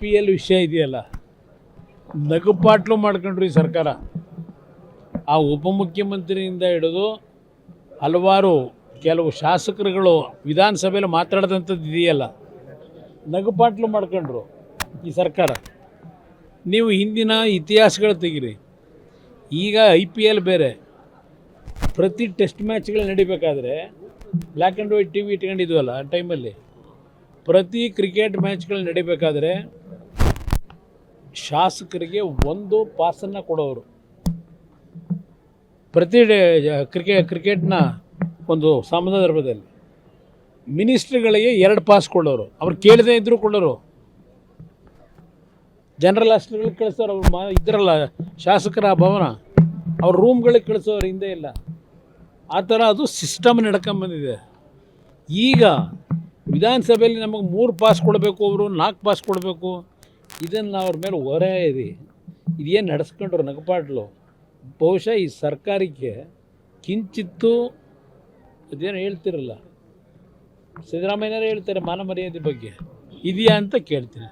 IPL ವಿಷಯ ಇದೆಯಲ್ಲ, ನಗುಪಾಟ್ಲು ಮಾಡ್ಕೊಂಡ್ರು ಈ ಸರ್ಕಾರ. ಆ ಉಪಮುಖ್ಯಮಂತ್ರಿಯಿಂದ ಹಿಡಿದು ಹಲವಾರು ಕೆಲವು ಶಾಸಕರುಗಳು ವಿಧಾನಸಭೆಯಲ್ಲಿ ಮಾತಾಡಿದಂಥದ್ದು ಇದೆಯಲ್ಲ, ನಗುಪಾಟ್ಲು ಮಾಡ್ಕೊಂಡ್ರು ಈ ಸರ್ಕಾರ. ನೀವು ಹಿಂದಿನ ಇತಿಹಾಸಗಳು ತೆಗೀರಿ. ಈಗ IPL ಬೇರೆ. ಪ್ರತಿ ಟೆಸ್ಟ್ ಮ್ಯಾಚ್ಗಳು ನಡಿಬೇಕಾದ್ರೆ ಬ್ಲ್ಯಾಕ್ ಆ್ಯಂಡ್ ವೈಟ್ TV ಇಟ್ಕೊಂಡಿದ್ವಲ್ಲ ಆ ಟೈಮಲ್ಲಿ, ಪ್ರತಿ ಕ್ರಿಕೆಟ್ ಮ್ಯಾಚ್ಗಳು ನಡಿಬೇಕಾದ್ರೆ ಶಾಸಕರಿಗೆ ಒಂದು ಪಾಸನ್ನು ಕೊಡೋರು. ಪ್ರತಿ ಕ್ರಿಕೆಟ್ನ ಒಂದು ಸಂದರ್ಭದಲ್ಲಿ ಮಿನಿಸ್ಟ್ರುಗಳಿಗೆ 2 ಪಾಸ್ ಕೊಡೋರು. ಅವ್ರು ಕೇಳದೇ ಇದ್ದರೂ ಕೊಡೋರು. ಜನರಲ್ ಹಾಸ್ಟೆಲ್ಗಳಿಗೆ ಕಳಿಸೋರು. ಅವ್ರು ಇದ್ರಲ್ಲ ಶಾಸಕರ ಭವನ, ಅವ್ರ ರೂಮ್ಗಳಿಗೆ ಕಳಿಸೋರು. ಹಿಂದೆ ಇಲ್ಲ ಆ ಥರ ಅದು ಸಿಸ್ಟಮ್ ನಡ್ಕೊಂಬಂದಿದೆ. ಈಗ ವಿಧಾನಸಭೆಯಲ್ಲಿ ನಮಗೆ 3 ಪಾಸ್ ಕೊಡಬೇಕು, ಅವರು 4 ಪಾಸ್ ಕೊಡಬೇಕು. ಇದನ್ನು ಅವ್ರ ಮೇಲೆ ಹೊರೆ ಇದೆ. ಇದೇನು ನಡೆಸ್ಕೊಂಡ್ರು ನಗಪಾಟ್ಲು. ಬಹುಶಃ ಈ ಸರ್ಕಾರಕ್ಕೆ ಕಿಂಚಿತ್ತು ಅದೇನು ಹೇಳ್ತಿರಲ್ಲ, ಸಿದ್ದರಾಮಯ್ಯನವರೇ ಹೇಳ್ತಾರೆ ಮಾನ ಮರ್ಯಾದೆ ಬಗ್ಗೆ ಇದೆಯಾ ಅಂತ ಕೇಳ್ತೀನಿ.